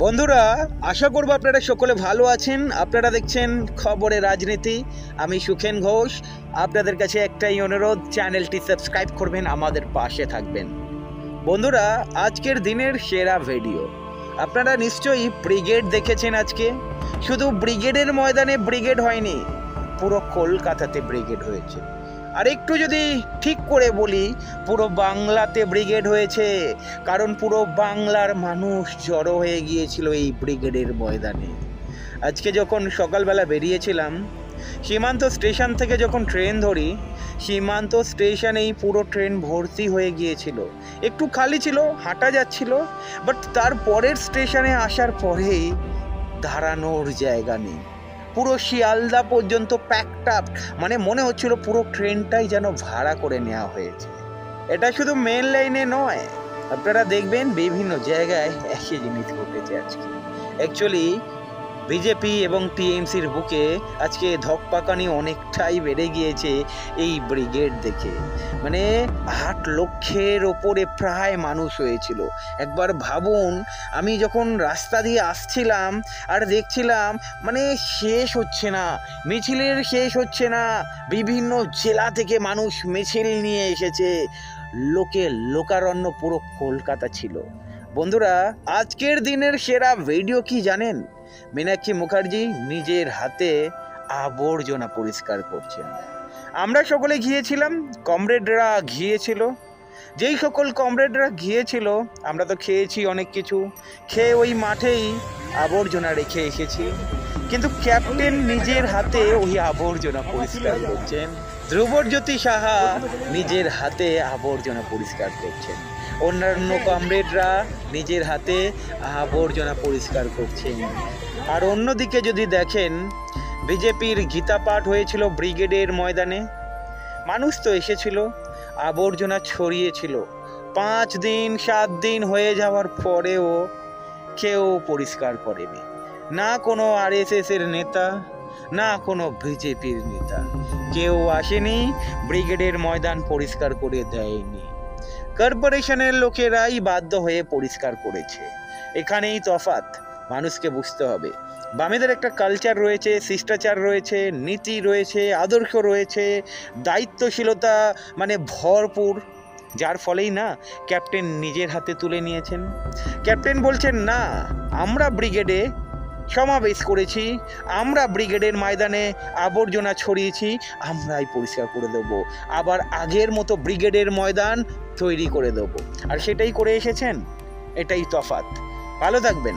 বন্ধুরা, আশা করব আপনারা সকলে ভালো আছেন। আপনারা দেখছেন খবরে রাজনীতি। আমি সুখেন ঘোষ। আপনাদের কাছে একটাই অনুরোধ, চ্যানেলটি সাবস্ক্রাইব করবেন, আমাদের পাশে থাকবেন। বন্ধুরা, আজকের দিনের সেরা ভিডিও আপনারা নিশ্চয়ই ব্রিগেড দেখেছেন। আজকে শুধু ব্রিগেডের ময়দানে ব্রিগেড হয়নি, পুরো কলকাতাতে ব্রিগেড হয়েছে। আর একটু যদি ঠিক করে বলি, পুরো বাংলাতে ব্রিগেড হয়েছে, কারণ পুরো বাংলার মানুষ জড়ো হয়ে গিয়েছিল এই ব্রিগেডের ময়দানে। আজকে যখন সকালবেলা বেরিয়েছিলাম, সীমান্ত স্টেশন থেকে যখন ট্রেন ধরি, সীমান্ত স্টেশনেই পুরো ট্রেন ভর্তি হয়ে গিয়েছিল। একটু খালি ছিল, হাঁটা যাচ্ছিল, বাট তার পরের স্টেশনে আসার পরেই দাঁড়ানোর জায়গা নেই। পুরো শিয়ালদা পর্যন্ত প্যাকড আপ, মানে মনে হচ্ছিল পুরো ট্রেনটাই যেন ভাড়া করে নেওয়া হয়েছে। এটা শুধু মেন লাইনে নয়, আপনারা দেখবেন বিভিন্ন জায়গায় একই জিনিস ঘটেছে আজকে। অ্যাকচুয়ালি বিজেপি এবং টিএমসির বুকে আজকে ধকপাকানি অনেকটাই বেড়ে গিয়েছে এই ব্রিগেড দেখে। মানে 8 লক্ষের ওপরে প্রায় মানুষ হয়েছিল। একবার ভাবুন, আমি যখন রাস্তা দিয়ে আসছিলাম আর দেখছিলাম, মানে শেষ হচ্ছে না, মিছিলের শেষ হচ্ছে না। বিভিন্ন জেলা থেকে মানুষ মিছিল নিয়ে এসেছে, লোকারণ্য পুরো কলকাতা ছিল। বন্ধুরা, আজকের দিনের সেরা ভিডিও কি জানেন? মীনাক্ষী মুখার্জি নিজের হাতে আবর্জনা পরিষ্কার করছেন। আমরা সকলে গিয়েছিলাম, কমরেডরা গিয়েছিল। যেই সকল কমরেডরা গিয়েছিল, আমরা তো খেয়েছি অনেক কিছু, খেয়ে ওই মাঠেই আবর্জনা রেখে এসেছি। কিন্তু ক্যাপ্টেন নিজের হাতে ওই আবর্জনা পরিষ্কার করছেন। ধ্রুবজ্যোতি সাহা নিজের হাতে আবর্জনা পরিষ্কার করছেন। অন্যান্য কমরেডরা নিজের হাতে আবর্জনা পরিষ্কার করছেন। আর অন্যদিকে যদি দেখেন, বিজেপির গীতা পাঠ হয়েছিল ব্রিগেডের ময়দানে। মানুষ তো এসেছিল, আবর্জনা ছড়িয়েছিল। 5 দিন 7 দিন হয়ে যাওয়ার পরেও কেউ পরিষ্কার করেনি। না কোনো আরএসএস এর নেতা, না কোনো বিজেপির নেতা, কেউ আসেনি, ব্রিগেডের ময়দান পরিষ্কার করে দেয়নি। কর্পোরেশনের লোকেরাই বাধ্য হয়ে পরিষ্কার করেছে। এখানেই তফাৎ, মানুষকে বুঝতে হবে। বামেদের একটা কালচার রয়েছে, শিষ্টাচার রয়েছে, নীতি রয়েছে, আদর্শ রয়েছে, দায়িত্বশীলতা মানে ভরপুর, যার ফলেই না ক্যাপ্টেন নিজের হাতে তুলে নিয়েছেন। ক্যাপ্টেন বলছেন, না, আমরা ব্রিগেডে সমাবেশ করেছি, আমরা ব্রিগেডের ময়দানে আবর্জনা ছড়িয়েছি, আমরাই পরিষ্কার করে দেবো, আবার আগের মতো ব্রিগেডের ময়দান তৈরি করে দেবো। আর সেটাই করে এসেছেন। এটাই তফাৎ। ভালো থাকবেন।